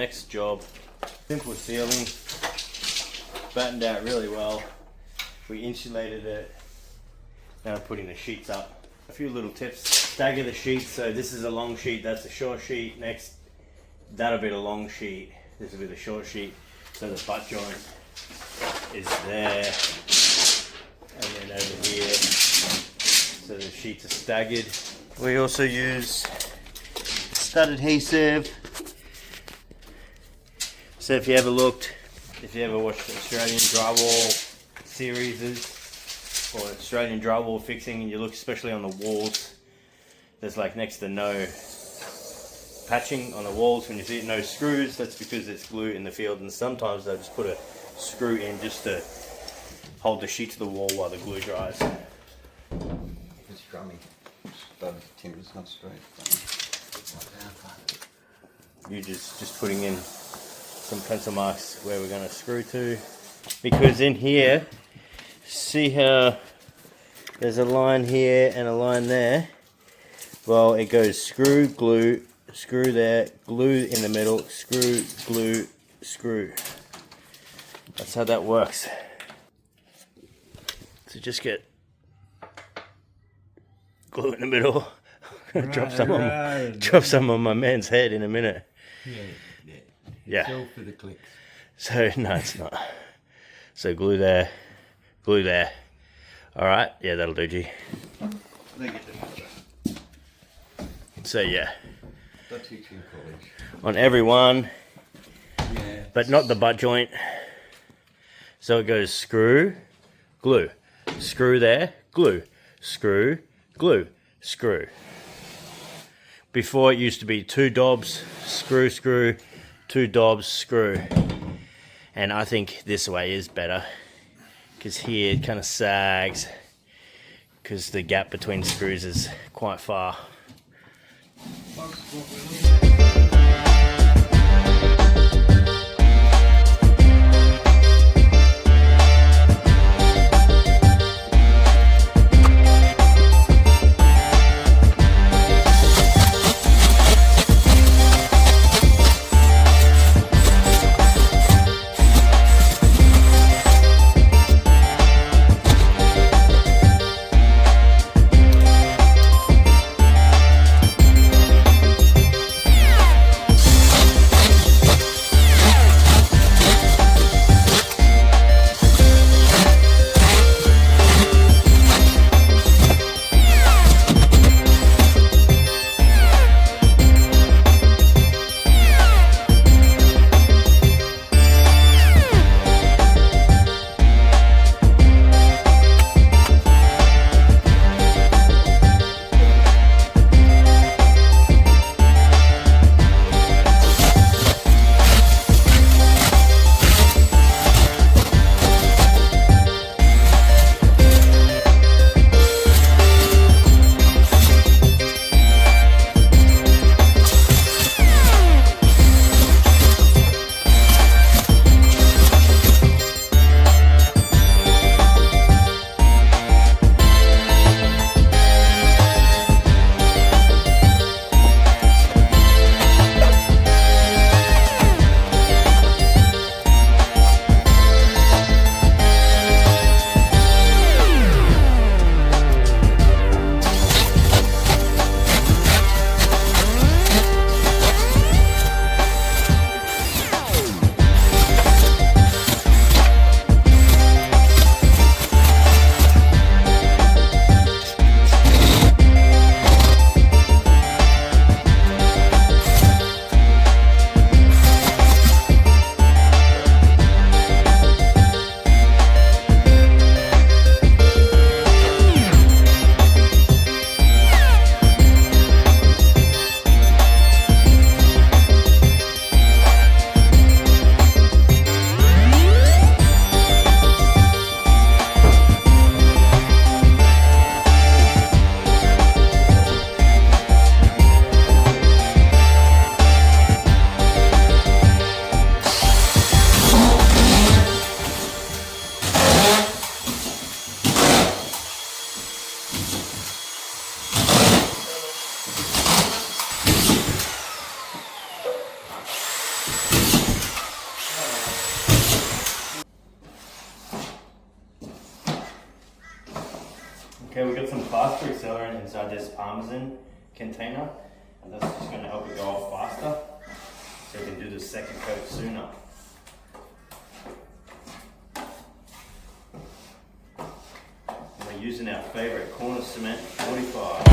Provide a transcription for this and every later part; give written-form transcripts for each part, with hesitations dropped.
next job. Simple sealing, battened out really well. We insulated it. Now I'm putting the sheets up. A few little tips. Stagger the sheets. So this is a long sheet, that's a short sheet. Next, that'll be the long sheet. This will be the short sheet. So the butt joint is there. And then over here, so the sheets are staggered. We also use stud adhesive. So if you ever watched Australian drywall series or Australian drywall fixing, and you look especially on the walls, there's like next to no patching on the walls. When you see it, no screws, that's because it's glue in the field, and sometimes they'll just put a screw in just to hold the sheet to the wall while the glue dries. It's drummy. Timber's not straight. You just putting in some pencil marks where we're going to screw to, because in here, see how there's a line here and a line there? Well, it goes screw, glue, screw there, glue in the middle, screw, glue, screw. That's how that works. So just get glue in the middle. I'm gonna drop some on my man's head in a minute. Yeah. It's all for the clicks. So no, it's not. So glue there, glue there. All right, yeah, that'll do, G. So yeah. They're teaching college. On every one, Yeah. but not the butt joint. So it goes screw, glue, screw there, glue, screw, glue, screw. Before it used to be 2 dobs, screw, screw, 2 dobs, screw. And I think this way is better, because here it kind of sags, because the gap between screws is quite far. Okay, we've got some plaster accelerant inside this Parmesan container, and that's just going to help it go off faster, so we can do the second coat sooner. And we're using our favourite corner cement 45.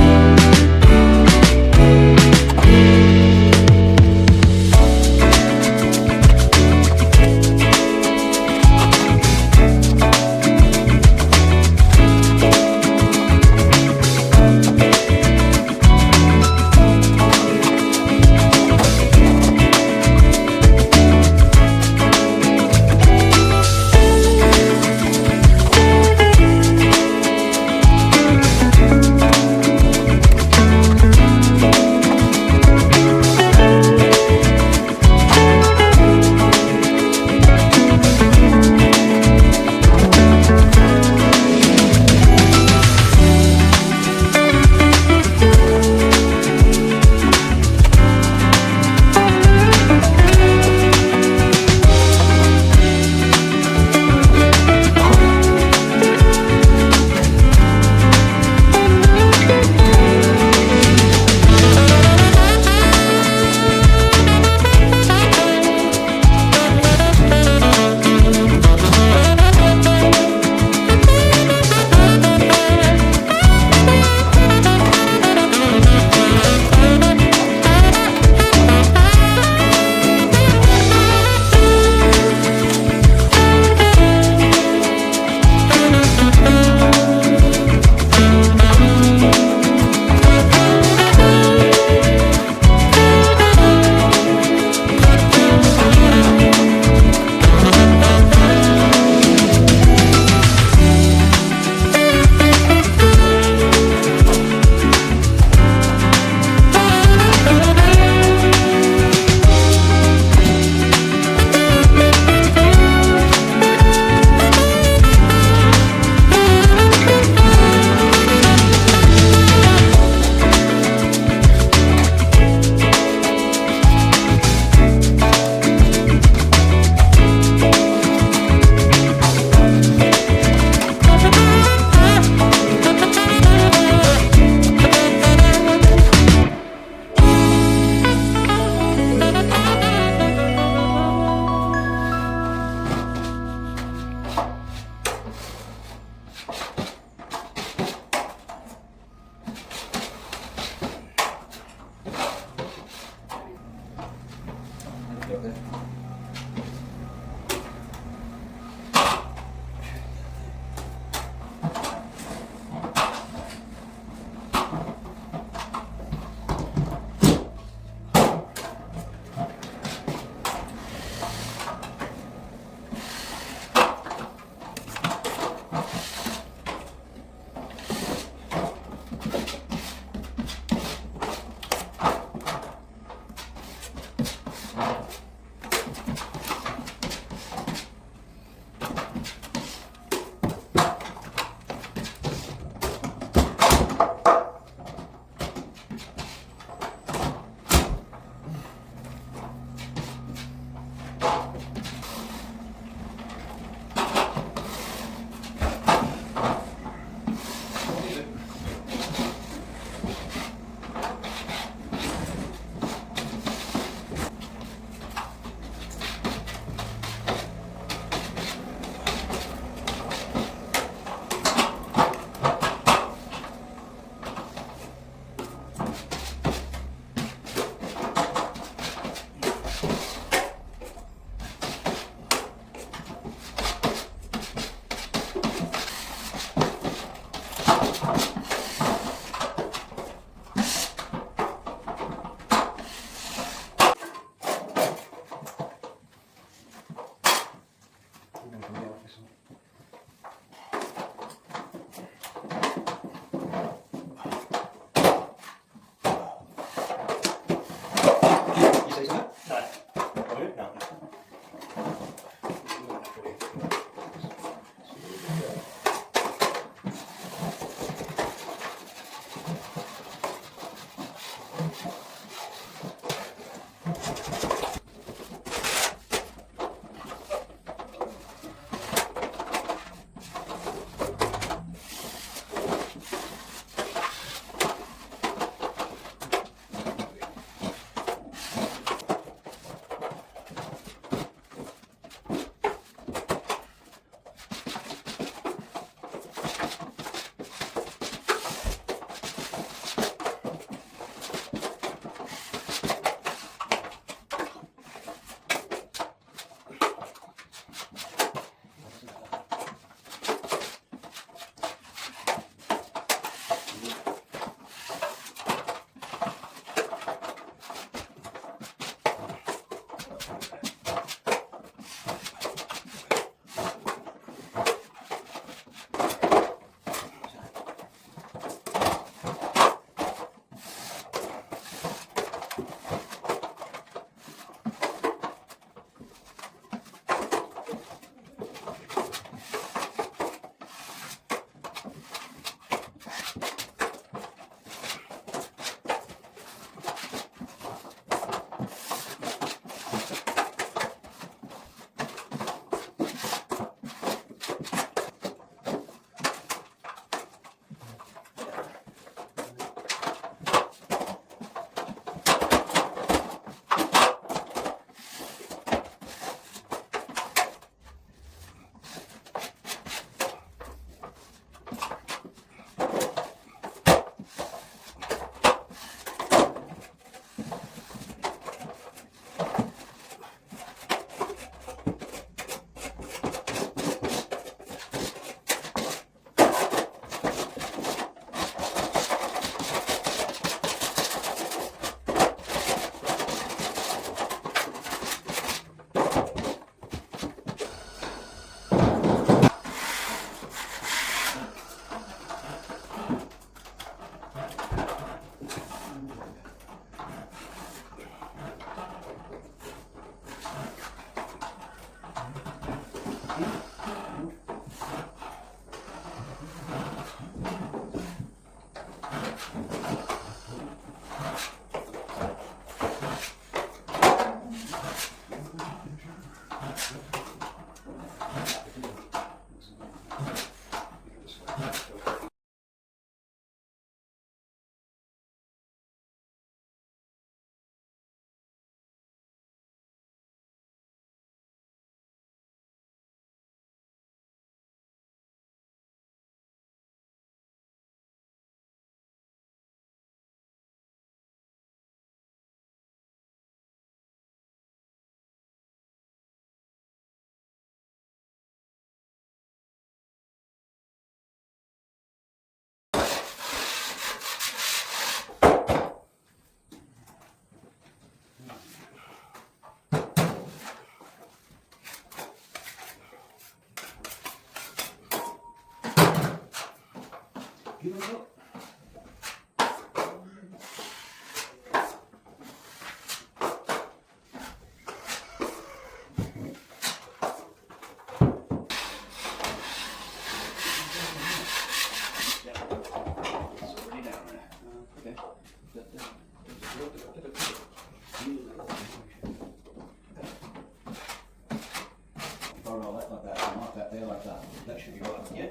That should be right, yeah?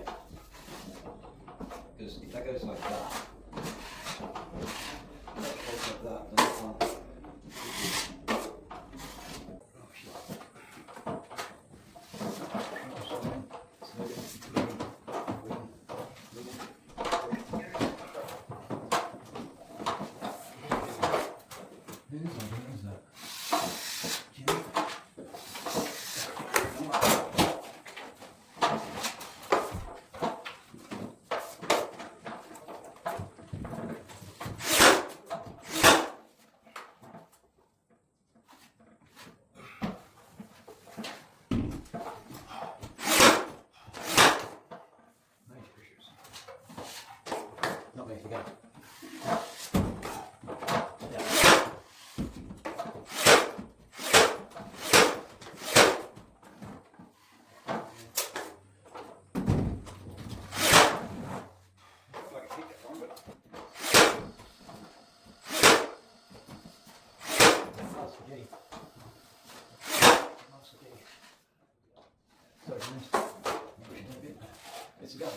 Because if that goes like that, that goes like that, then it can't. Oh, shit. Who's that? Not making it. Let's go.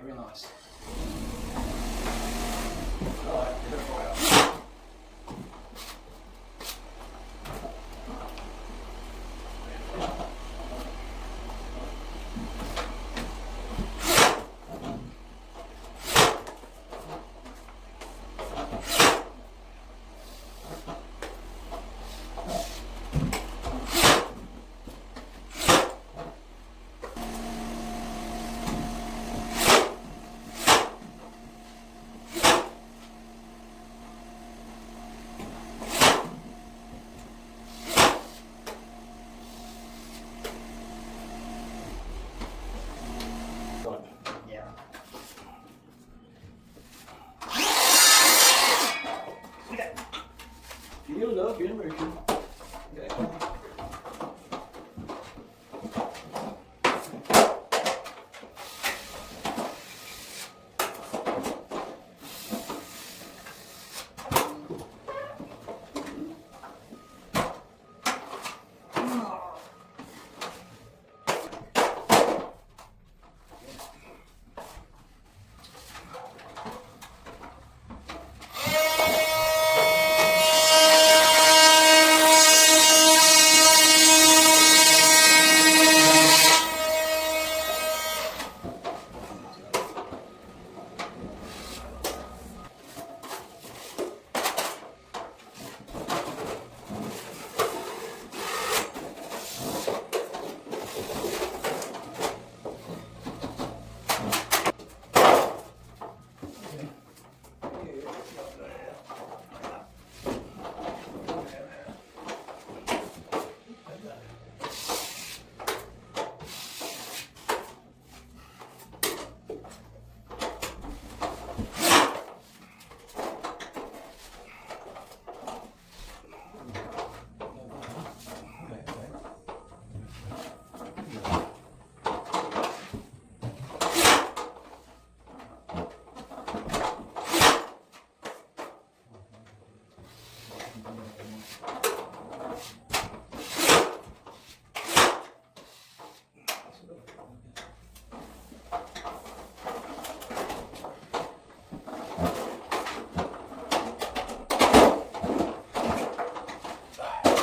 Real nice. Alright, you're gonna fall out. Feel love, feel immersion. Okay.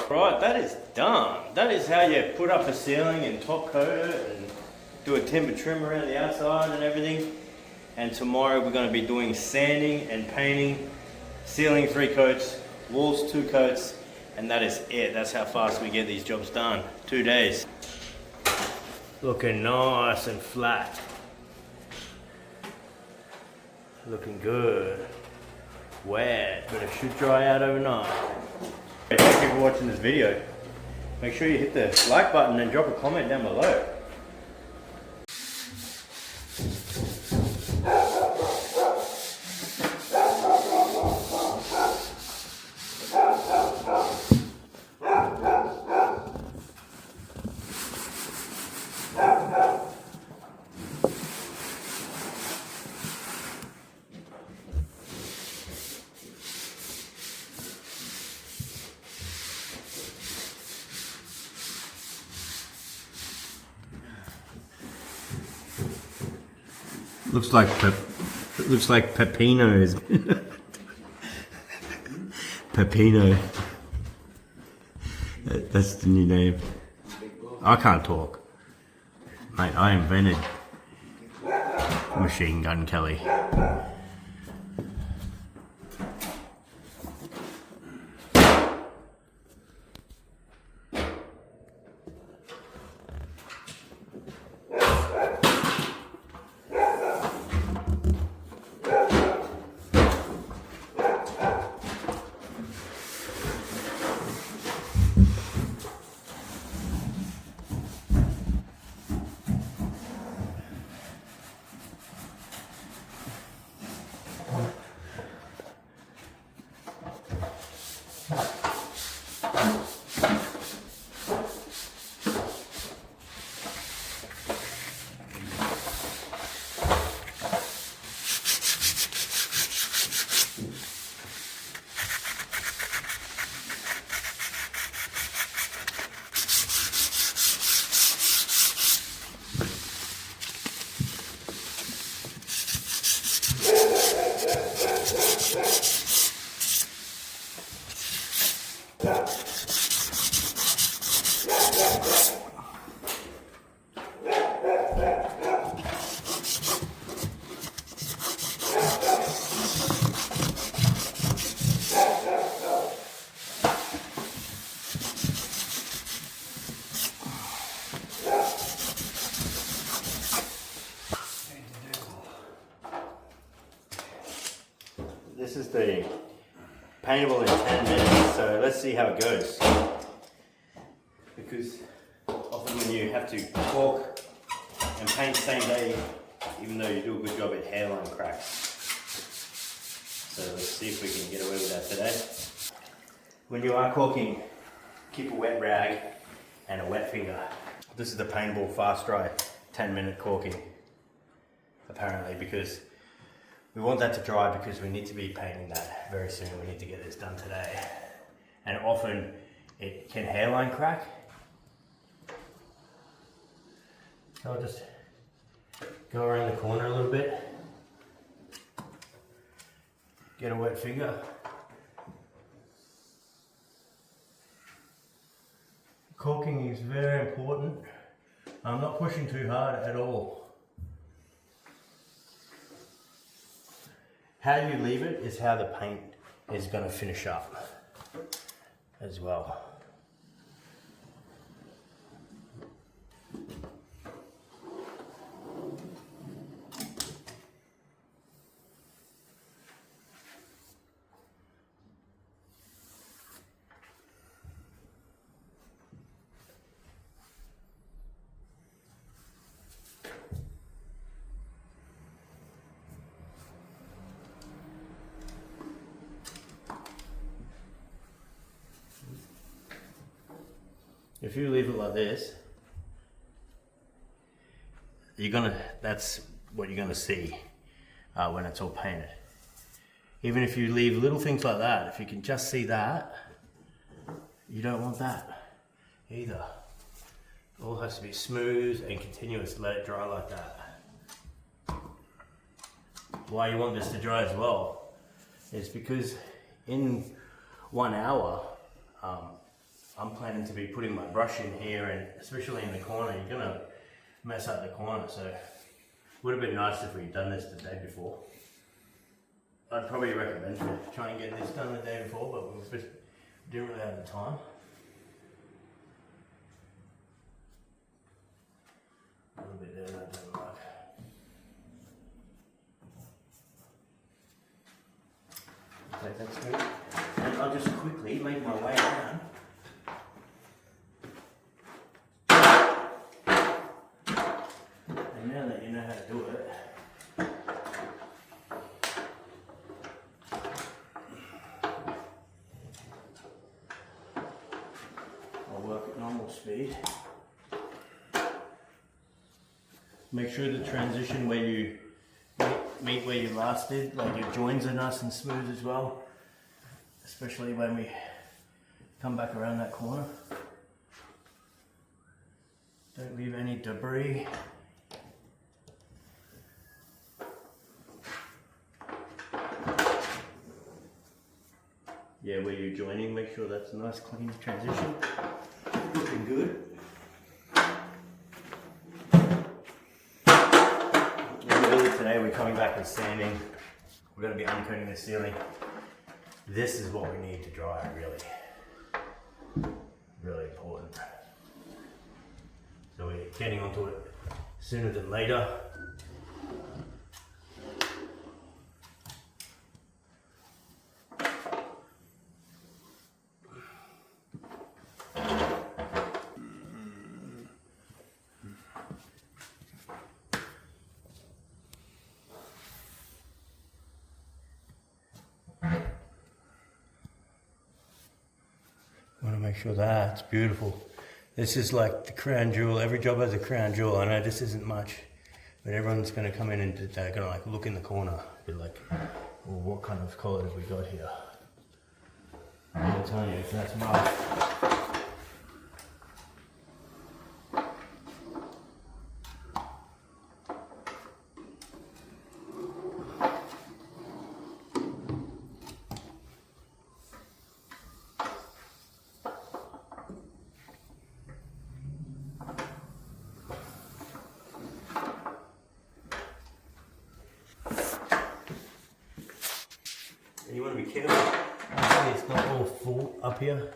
Right, that is done. That is how you put up a ceiling and top coat it and do a timber trim around the outside and everything. And tomorrow we're going to be doing sanding and painting, ceiling 3 coats, walls 2 coats, and that is it. That's how fast we get these jobs done. 2 days. Looking nice and flat. Looking good. Wet, but it should dry out overnight. Thank you for watching this video. Make sure you hit the like button and drop a comment down below. Looks like Pepino's. Pepino. That's the new name. I can't talk. Mate, I invented Machine Gun Kelly. This is the paintable in 10 minutes, so let's see how it goes. Because often when you have to caulk and paint the same day, even though you do a good job, it hairline cracks. So let's see if we can get away with that today. When you are caulking, keep a wet rag and a wet finger. This is the paintable fast dry 10-minute caulking, apparently, because we want that to dry because we need to be painting that very soon. We need to get this done today. And often it can hairline crack. So I'll just go around the corner a little bit. Get a wet finger. Caulking is very important. I'm not pushing too hard at all. How you leave it is how the paint is going to finish up as well. If you leave it like this, that's what you're gonna see when it's all painted. Even if you leave little things like that, if you can just see that, you don't want that either. It all has to be smooth and continuous. Let it dry like that. Why you want this to dry as well is because in 1 hour, I'm planning to be putting my brush in here, and especially in the corner, you're gonna mess up the corner. So it would have been nice if we'd done this the day before. I'd probably recommend to try and get this done the day before, but we just didn't really have the time. A little bit there, that doesn't like. quickly make my way down. And now that you know how to do it, I'll work at normal speed. Make sure the transition where you meet where you last did, like your joins are nice and smooth as well, especially when we come back around that corner. Don't leave any debris. Yeah, where you're joining, make sure that's a nice clean transition. Looking good. Really today we're coming back and sanding. We're going to be uncoating the ceiling. This is what we need to dry, really. Really important. So we're getting onto it sooner than later. Want to make sure that's beautiful. This is like the crown jewel. Every job has a crown jewel. I know this isn't much, but everyone's going to come in and they're going to like look in the corner, be like, well, what kind of color have we got here? I'm telling you, that's rough. And you want to be careful. It's not all full up here.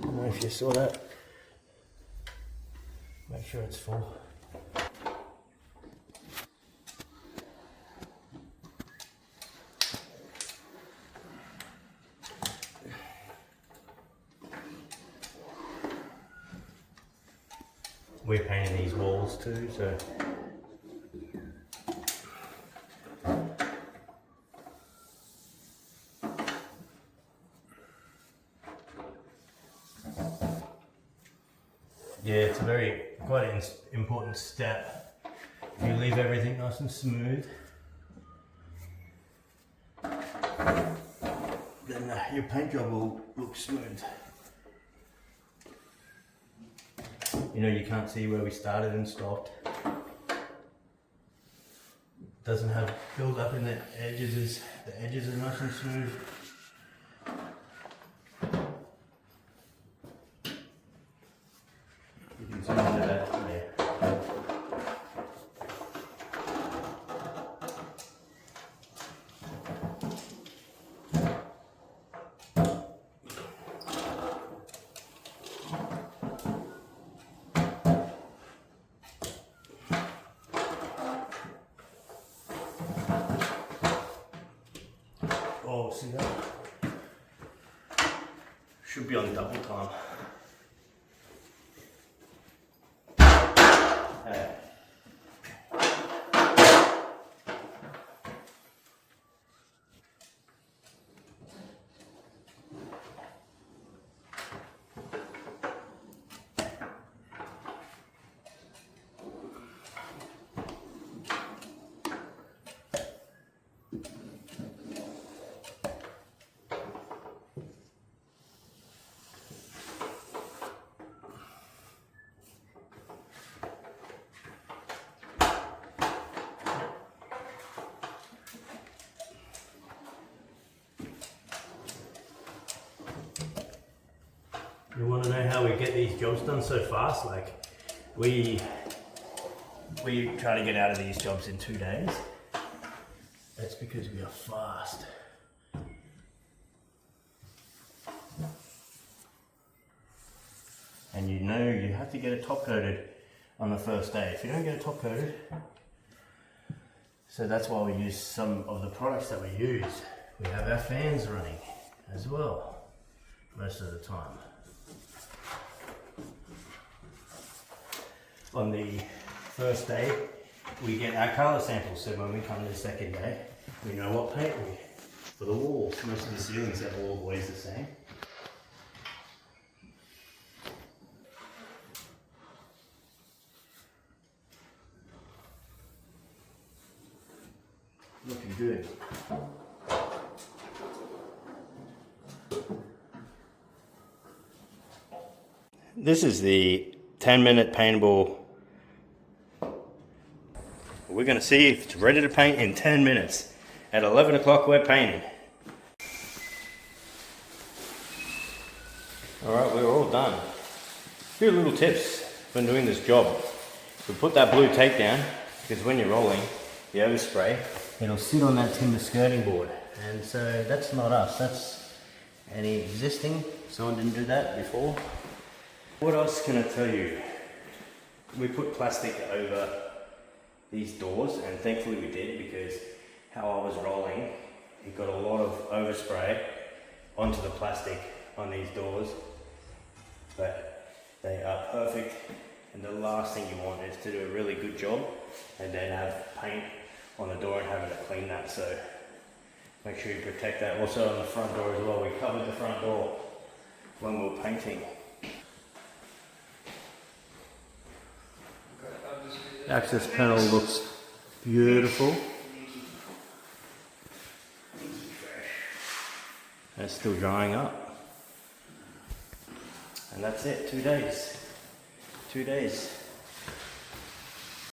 I don't know if you saw that. Make sure it's full. We're painting these walls too, so yeah, it's a quite an important step. If you leave everything nice and smooth, then your paint job will look smooth. You know, you can't see where we started and stopped. Doesn't have build up in the edges. The edges are nice and smooth. You can zoom into that there. Oh, see that? Should be on double time. You want to know how we get these jobs done so fast? Like, we try to get out of these jobs in 2 days. That's because we are fast. And you know you have to get it top coated on the first day. If you don't get it top coated, so that's why we use some of the products that we use. We have our fans running as well. most of the time. On the first day, we get our colour samples, so when we come the second day, we know what paint we for the walls. Most of the ceilings are always the same. Looking good. This is the 10-minute paintable. We're going to see if it's ready to paint in 10 minutes. At 11 o'clock we're painting. Alright, we're all done. A few little tips when doing this job. We put that blue tape down because when you're rolling the overspray, it'll sit on that timber skirting board. And so that's not us, that's any existing. Someone didn't do that before. What else can I tell you? We put plastic over these doors, and thankfully we did, because how I was rolling, it got a lot of overspray onto the plastic on these doors. But they are perfect, and the last thing you want is to do a really good job and then have paint on the door and having to clean that. So make sure you protect that. Also on the front door as well, we covered the front door when we were painting. Access panel looks beautiful. And it's still drying up. And that's it, 2 days. 2 days.